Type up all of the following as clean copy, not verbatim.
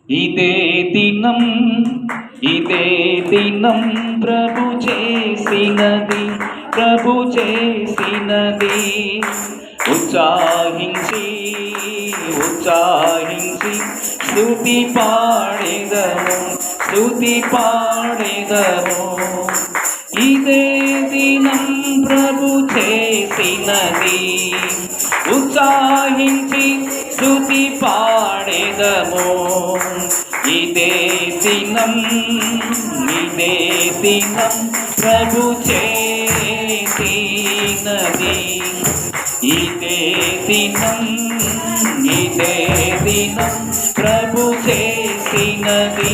ఇదే దినం ఇదే దినం ప్రభు చేసినది, ప్రభు చేసినది. ఉత్సాహించి ఉత్సాహించి స్తుతి పాడెదము, స్తుతి పాడెదము. ఇదే దినం ప్రభు చేసినది, ఉత్సాహించి స్తుతి పాడెదము. ఇదే దినం ఇదే దినం ప్రభు చేసినది. ఇదే దినం ఇదే దినం ప్రభు చేసినది,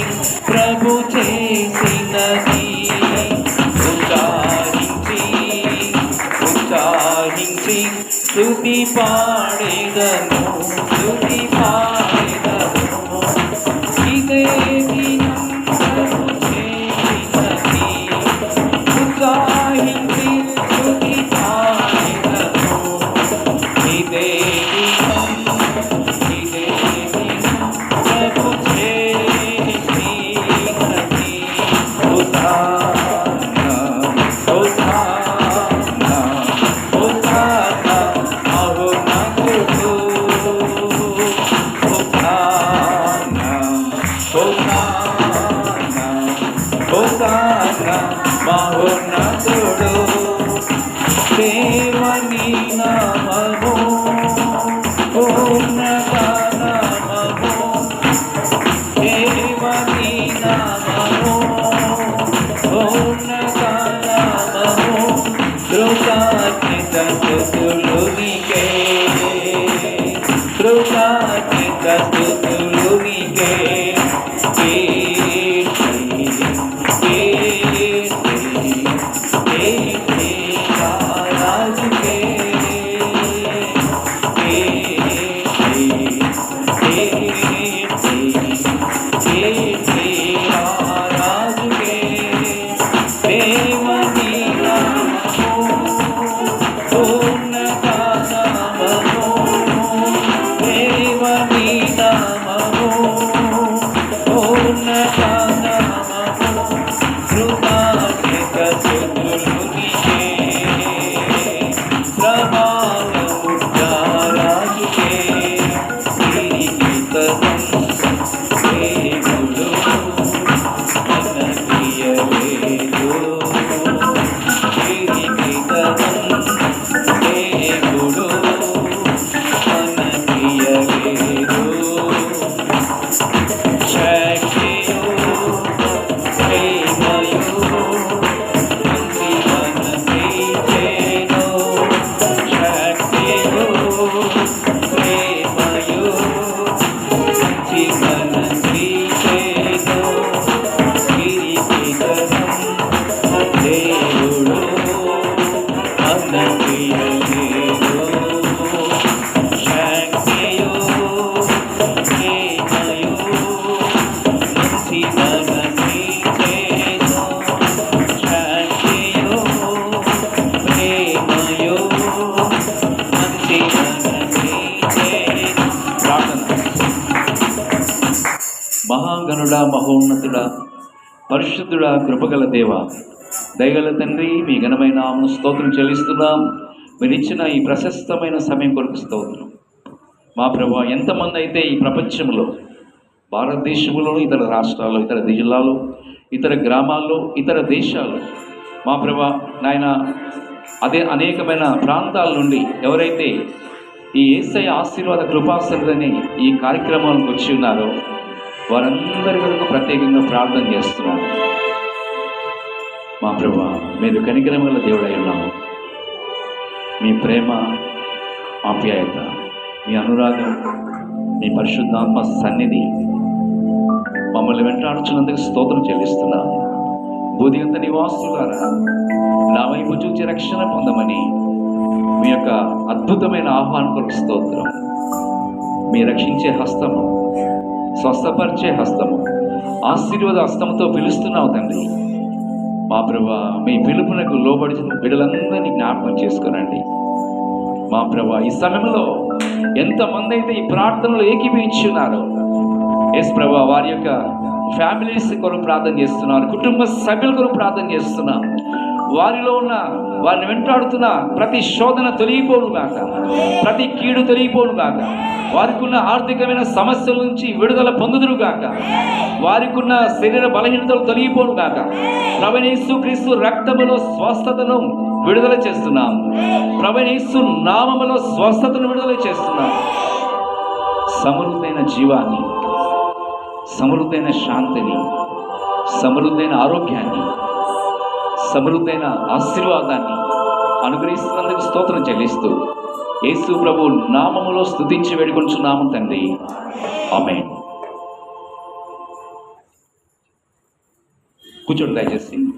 ప్రభు చేసినది. ఉత్సాహించి ఉత్సాహించి స్తుతి పాడెదము, స్తుతి పాడెదము. ఇదే దినం ప్రభు చేసినది, ఉత్సాహించి స్తుతి పాడెదము. ఇదే దినం ఇదే దినం ప్రభు చేసినది. హోసానా హోసానా హోసానా మహోన్నతుడు. హోసానా హోసానా హోసానా మహోన్నతుడు. దేవుని నామము ఉన్నత నామము, దేవుని నామము ఉన్నత నామము. కృతజ్ఞత స్తుతులు నీకే, కృతజ్ఞత స్తుతులు నీకే. మహాగణుడా, మహోన్నతుడా, పరిశుద్ధుడా, కృపగల దేవ, దయగల తండ్రి, మీ ఘనమైన నామమున స్తోత్రం చెల్లిస్తున్నాం. మీరు ఇచ్చిన ఈ ప్రశస్తమైన సమయం కొరకు స్తోత్రం. మా ప్రభువా, ఎంతమంది అయితే ఈ ప్రపంచంలో, భారతదేశంలో, ఇతర రాష్ట్రాల్లో, ఇతర జిల్లాలు, ఇతర గ్రామాల్లో, ఇతర దేశాలు, మా ప్రభువా నాయన అదే అనేకమైన ప్రాంతాల నుండి ఎవరైతే ఈ యేసయ్య ఆశీర్వాద కృపాసనులని ఈ కార్యక్రమాలకు వచ్చి ఉన్నారో వారందరి వరకు ప్రత్యేకంగా ప్రార్థన చేస్తున్నాను. మా ప్రభువా, మీరు కనికరం గల దేవుడై ఉన్నాము. మీ ప్రేమ, ఆప్యాయత, మీ అనురాగం, మీ పరిశుద్ధాత్మ సన్నిధి మమ్మల్ని వెంటాడుచున్నందుకు స్తోత్రం చెల్లిస్తున్నాము. బూదిగంత నివాసులారా, నా వైపు చూచి రక్షణ పొందమని మీ యొక్క అద్భుతమైన ఆహ్వానం కొరకు స్తోత్రం. మీ రక్షించే హస్తము, స్వస్థపరిచే హస్తము, ఆశీర్వాద హస్తముతో పిలుస్తున్నావు తండ్రి. మా ప్రభువా, మీ పిలుపునకు లోబడిన బిడ్డలందరినీ జ్ఞాపకం చేసుకోనండి. మా ప్రభువా, ఈ సమయంలో ఎంతమంది అయితే ఈ ప్రార్థనలో ఏకీభవించున్నారో యేసు ప్రభువా, వారి యొక్క ఫ్యామిలీస్ కొరకు ప్రార్థన చేస్తున్నారు, కుటుంబ సభ్యుల కొరకు ప్రార్థన చేస్తున్నాం. వారిలో ఉన్న వారిని వెంటాడుతున్న ప్రతి శోధన తొలగిపోను గాక, ప్రతి కీడు తొలగిపోను గాక, వారికి ఉన్న ఆర్థికమైన సమస్యల నుంచి విడుదల పొందుదురు గాక, వారికి ఉన్న శరీర బలహీనతలు తొలగిపోను గాక. ప్రభువైన యేసుక్రీస్తు రక్తములో స్వస్థతను విడుదల చేస్తున్నాం. ప్రభువైన యేసు నామములో స్వస్థతను విడుదల చేస్తున్నాం. సమృద్ధైన జీవాన్ని, సమృద్ధైన శాంతిని, సమృద్ధైన ఆరోగ్యాన్ని, సమృద్ధైన ఆశీర్వాదాన్ని అనుగ్రహిస్తున్నందుకు స్తోత్రం చెల్లిస్తూ యేసు ప్రభు నామములో స్తుతించి వేడుకొంచున్నాము తండ్రి. ఆమేన్. కూర్చోండి దయచేసి.